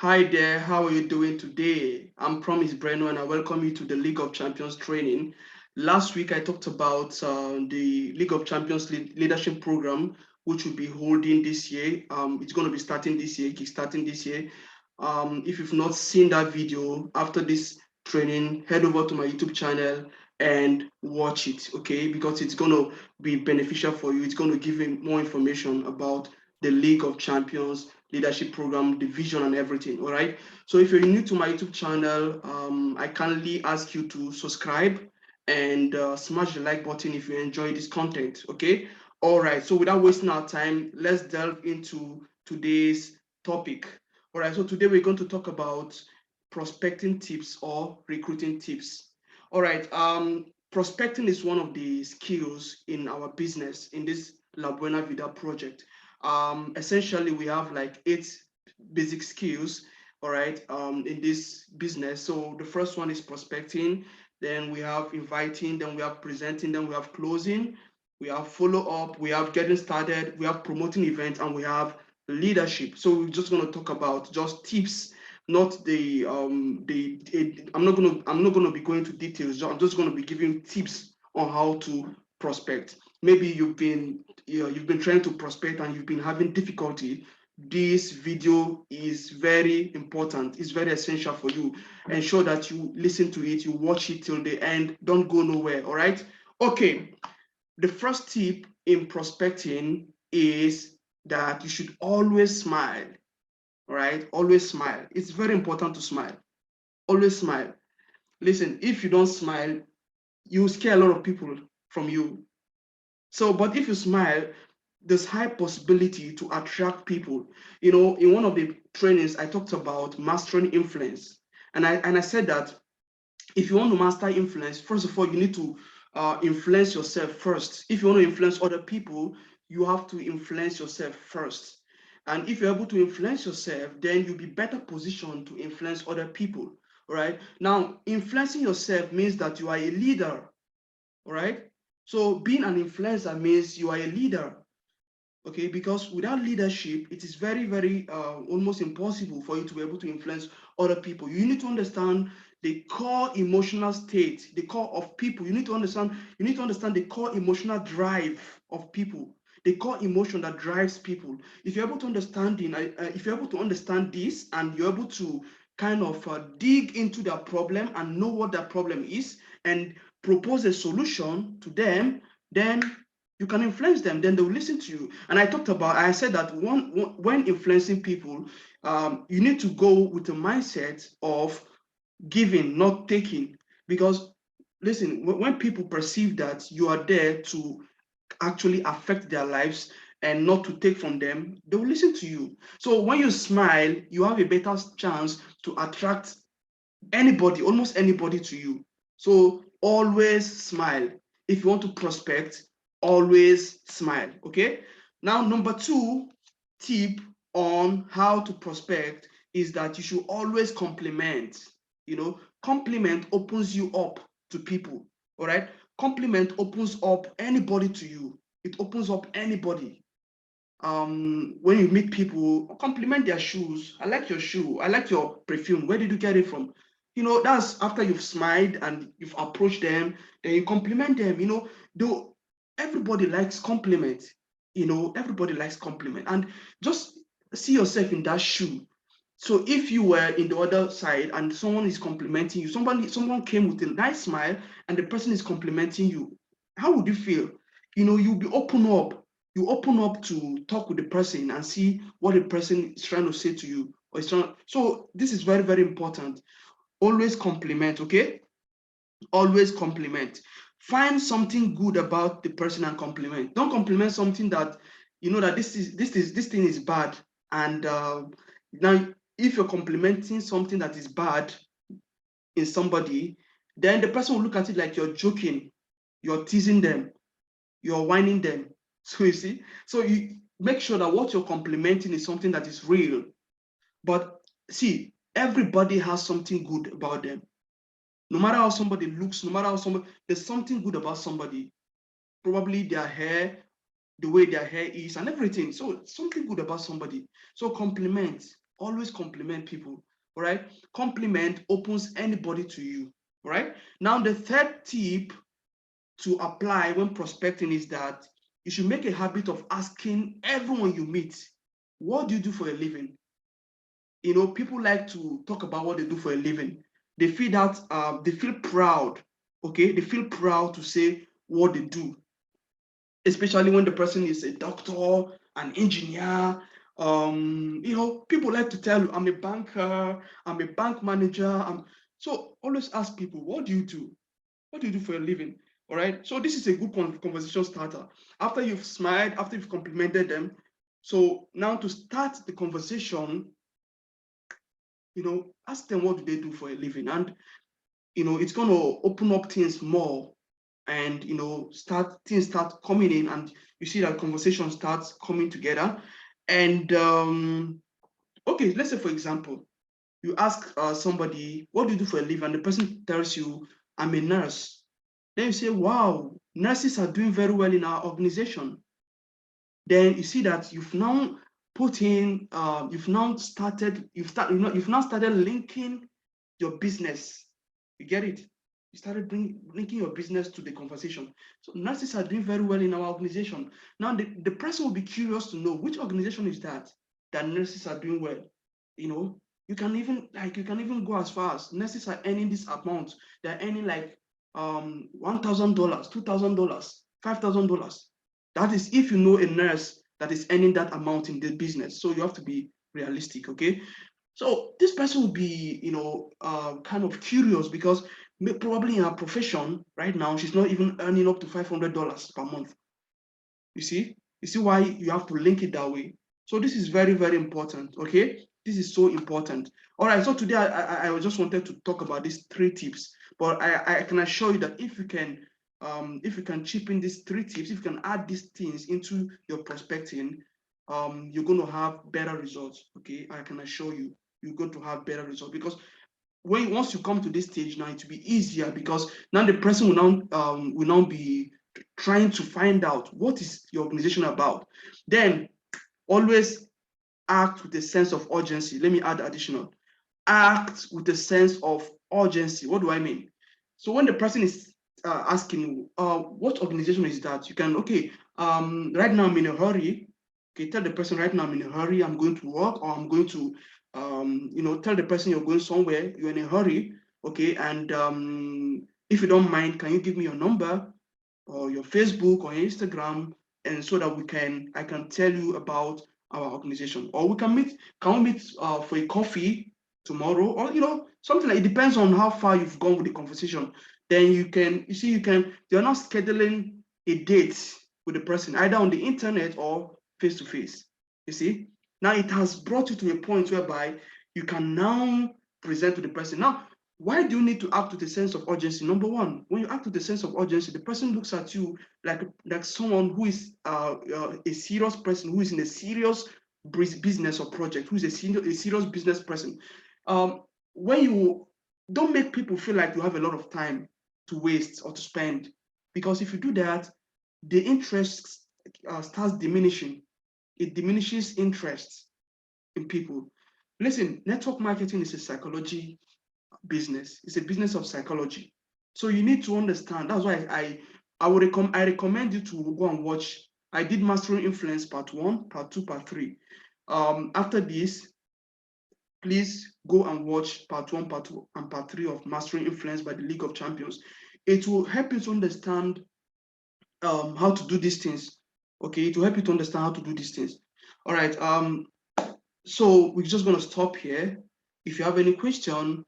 Hi there, how are you doing today? I'm Promise Breno and I welcome you to the League of Champions training. Last week I talked about the League of Champions leadership program, which will be holding this year. It's going to be starting this year, kickstarting this year. If you've not seen that video after this training, head over to my YouTube channel and watch it, okay? Because it's going to be beneficial for you. It's going to give you more information about the League of Champions leadership program, the vision and everything, all right? So if you're new to my YouTube channel, I kindly ask you to subscribe and smash the like button if you enjoy this content, okay? All right, so without wasting our time, let's delve into today's topic. All right, so today we're going to talk about prospecting tips or recruiting tips. All right, prospecting is one of the skills in our business in this La Buena Vida project. Essentially, we have like 8 basic skills, all right, in this business. So the first one is prospecting, then we have inviting, then we have presenting, then we have closing, we have follow up, we have getting started, we have promoting events, and we have leadership. So we're just going to talk about just tips, not I'm not gonna be going to details. I'm just going to be giving tips on how to prospect. Maybe you've been trying to prospect and you've been having difficulty. This video is very important. It's very essential for you. Ensure that you listen to it, you watch it till the end. Don't go nowhere. All right. Okay. The first tip in prospecting is that you should always smile. All right. Always smile. It's very important to smile. Always smile. Listen, if you don't smile, you scare a lot of people from you. So, but if you smile, there's high possibility to attract people. You know, in one of the trainings, I talked about mastering influence. And I said that if you want to master influence, first of all, you need to influence yourself first. If you want to influence other people, you have to influence yourself first. And if you're able to influence yourself, then you'll be better positioned to influence other people. All right. Now, influencing yourself means that you are a leader. All right. So being an influencer means you are a leader, okay? Because without leadership, it is very, very almost impossible for you to be able to influence other people. You need to understand the core emotional state, the core of people. You need to understand the core emotional drive of people, the core emotion that drives people. If you're able to if you're able to understand this and you're able to kind of dig into their problem and know what their problem is and propose a solution to them, then you can influence them, then they will listen to you. And I said that when influencing people, you need to go with a mindset of giving, not taking. Because listen, when people perceive that you are there to actually affect their lives and not to take from them, they will listen to you. So when you smile, you have a better chance to attract anybody, almost anybody to you. So always smile. If you want to prospect, always smile. Okay. Now, number two tip on how to prospect is that you should always compliment. You know, compliment opens you up to people. All right. Compliment opens up anybody to you. It opens up anybody. When you meet people, compliment their shoes. I like your shoe. I like your perfume. Where did you get it from? You know, that's after you've smiled and you've approached them, then you compliment them. You know, though everybody likes compliment. You know, everybody likes compliment. And just see yourself in that shoe. So if you were in the other side and someone is complimenting you, someone came with a nice smile and the person is complimenting you, how would you feel? You know, you'll be open up. You open up to talk with the person and see what the person is trying to say to you. So this is very, very important. Always compliment, okay? Always compliment. Find something good about the person and compliment. Don't compliment something that you know that this thing is bad. And now, if you're complimenting something that is bad in somebody, then the person will look at it like you're joking, you're teasing them, you're whining them. So you see, so you make sure that what you're complimenting is something that is real. But see, everybody has something good about them. No matter how somebody looks, no matter how somebody, there's something good about somebody. Probably their hair, the way their hair is, and everything. So something good about somebody. So compliment, Always compliment people. All right. Compliment opens anybody to you. All right. Now, the third tip to apply when prospecting is that you should make a habit of asking everyone you meet, what do you do for a living? You know, people like to talk about what they do for a living. They feel that they feel proud. Okay, they feel proud to say what they do, especially when the person is a doctor, an engineer. You know, people like to tell you, I'm a banker, I'm a bank manager. So always ask people, what do you do? What do you do for a living? All right. So this is a good conversation starter. After you've smiled, after you've complimented them, so now to start the conversation, you know, ask them what do they do for a living, and you know, it's going to open up things more, and you know, things start coming in, and you see that conversation starts coming together. And okay, let's say for example, you ask somebody, what do you do for a living? And the person tells you, I'm a nurse. Then you say, wow, nurses are doing very well in our organization. Then you see that you've now put in, you've now started, you've now started linking your business. You get it? You started linking your business to the conversation. So nurses are doing very well in our organization. Now the person will be curious to know which organization is that nurses are doing well. You know, you can even go as far as nurses are earning this amount. They're earning like $1,000, $2,000, $5,000. That is if you know a nurse that is earning that amount in the business. So you have to be realistic, okay? So this person will be, you know, kind of curious because probably in her profession right now, she's not even earning up to $500 per month. You see why you have to link it that way. So this is very, very important, okay? This is so important. All right, so today I just wanted to talk about these three tips, but I can assure you that if you can chip in these three tips, if you can add these things into your prospecting, you're going to have better results, okay? I can assure you, you're going to have better results because once you come to this stage now, it will be easier because now the person will now be trying to find out what is your organization about. Then always act with a sense of urgency. Let me add additional. Act with a sense of urgency. What do I mean? So when the person is asking, what organization is that? You can, okay, right now I'm in a hurry. Okay, tell the person right now I'm in a hurry. I'm going to work, or I'm going to, you know, tell the person you're going somewhere. You're in a hurry. Okay, and if you don't mind, can you give me your number or your Facebook or your Instagram, and so that I can tell you about our organization, or we can meet. Can we meet for a coffee tomorrow, or you know, something like it depends on how far you've gone with the conversation. Then you're not scheduling a date with the person either on the internet or face to face. You see, now it has brought you to a point whereby you can now present to the person. Now, why do you need to act with a sense of urgency? Number one, when you act with a sense of urgency, the person looks at you like someone who is a serious person, who is in a serious business or project, who is a serious business person. When you don't make people feel like you have a lot of time to waste or to spend, because if you do that, the interest starts diminishing. It diminishes interest in people. Listen, network marketing is a psychology business. It's a business of psychology. So you need to understand. That's why I recommend you to go and watch. I did Mastering Influence Part 1, Part 2, Part 3. After this, please go and watch Part 1, Part 2, and Part 3 of Mastering Influence by the League of Champions. It will help you to understand how to do these things. Okay, it will help you to understand how to do these things. All right. So we're just going to stop here. If you have any question,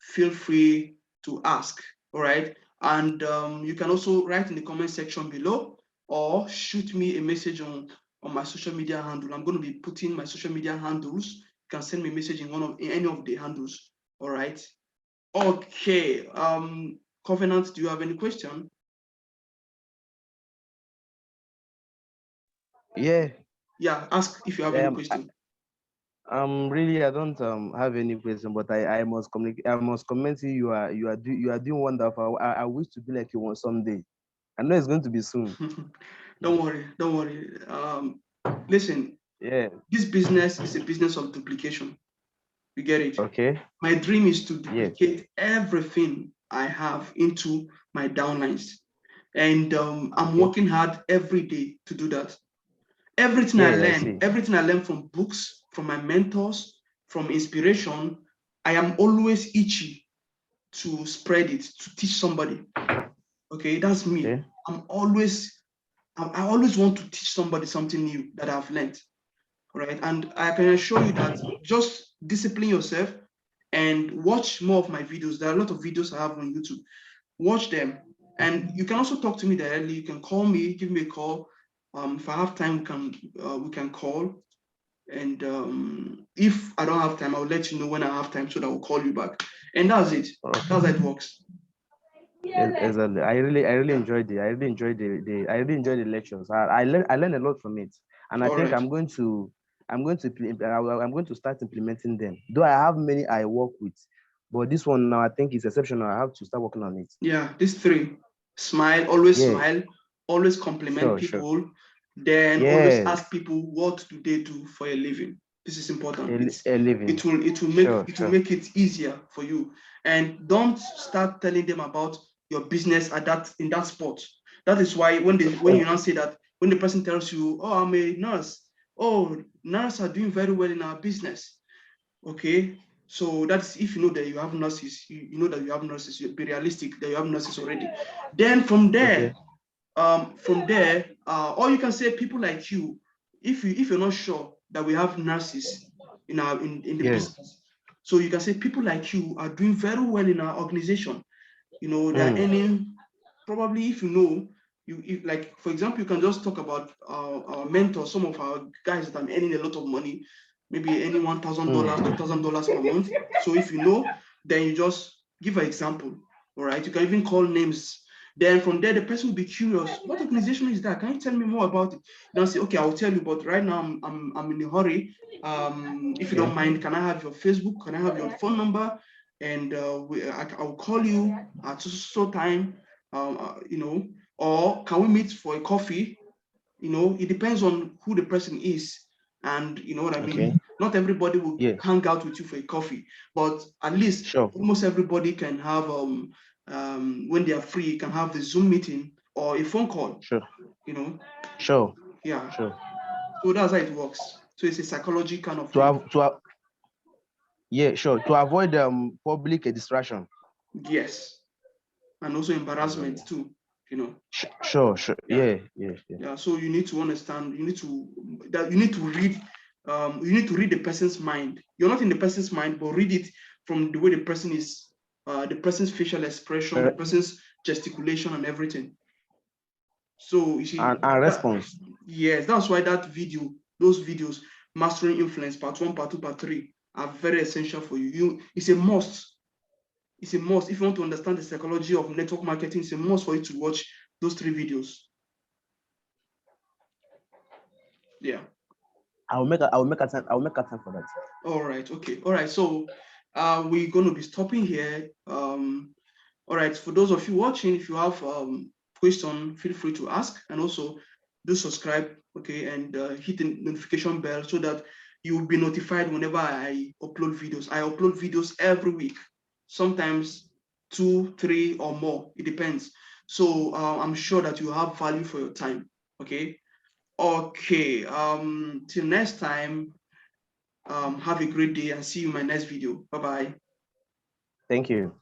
feel free to ask. All right. And you can also write in the comment section below or shoot me a message on my social media handle. I'm going to be putting my social media handles. You can send me a message in any of the handles. All right. Okay. Covenant, do you have any question? Yeah. Yeah, ask if you have any question. Really, I don't have any question, but I must communicate. I must comment to you. You are doing wonderful. I wish to be like you one someday. I know it's going to be soon. Don't worry, don't worry. Listen, Yeah. this business is a business of duplication. You get it? Okay. My dream is to Yes. duplicate everything I have into my downlines. And I'm Okay. working hard every day to do that. Yes, I see. Everything I learn from books, from my mentors, from inspiration, I am always itchy to spread it, to teach somebody. Okay, that's me. Okay. I always want to teach somebody something new that I've learned. Right. And I can assure you that just discipline yourself and watch more of my videos. There are a lot of videos I have on YouTube. Watch them. And you can also talk to me directly. You can call me, give me a call. If I have time, we can call. And if I don't have time, I'll let you know when I have time so that I'll call you back. And that's it. Okay. That's how it works. Exactly. I really enjoyed it. I really enjoyed the lectures. I learned a lot from it, and I All think right. I'm going to start implementing them. Though I have many I work with, but this one now I think is exceptional. I have to start working on it. Yeah, these three. Yeah. Smile, always compliment Sure. Sure. people, then always ask Yes. people what do they do for a living. This is important. A living. Sure. It will Sure. make it easier for you. And don't start telling them about your business at that in that spot. That is why when you now say that, when the person tells you, oh, I'm a nurse, oh, nurses are doing very well in our business. Okay, so that's if you know that you have nurses, you know that you have nurses, you be realistic that you have nurses already. Then Okay. from there, or you can say people like you, if you're not sure that we have nurses in the Yes. business, so you can say people like you are doing very well in our organization. You know, they're Mm. earning, probably, if you know, if, like, for example, you can just talk about our mentors, some of our guys that are earning a lot of money, maybe earning $1,000, Mm. $2,000 per month. So if you know, then you just give an example. All right, you can even call names. Then from there, the person will be curious. What organization is that? Can you tell me more about it? Then say, okay, I'll tell you, but right now I'm in a hurry. If you Yeah. don't mind, can I have your Facebook? Can I have your phone number? And I'll call you at so time, you know, or can we meet for a coffee? You know, it depends on who the person is, and you know what I Okay. mean. Not everybody will Yes. hang out with you for a coffee, but at least Sure. almost everybody can have when they are free, can have the Zoom meeting or a phone call. Sure. You know, Sure. yeah. Sure. So that's how it works. So it's a psychology kind of To thing. have to have, yeah, sure. To avoid public distraction. Yes, and also embarrassment Exactly. too. You know. Sure. Sure. Yeah. Yeah. Yeah. Yeah. Yeah, so you need to understand, you need to read, you need to read the person's mind. You're not in the person's mind, but read it from the way the person is, the person's facial expression, the person's gesticulation and everything. So you see And that, response. yes, that's why those videos, mastering influence, part one, part two, part three, are very essential for you. It's a must. It's a must. If you want to understand the psychology of network marketing, it's a must for you to watch those three videos. Yeah. I will make a time for that. All right. Okay. All right. So we're going to be stopping here. All right. For those of you watching, if you have question, feel free to ask, and also do subscribe. Okay, and hit the notification bell so that you will be notified whenever I upload videos. I upload videos every week, sometimes two, three, or more. It depends. So I'm sure that you have value for your time. Okay. Okay. Till next time. Have a great day and see you in my next video. Bye-bye. Thank you.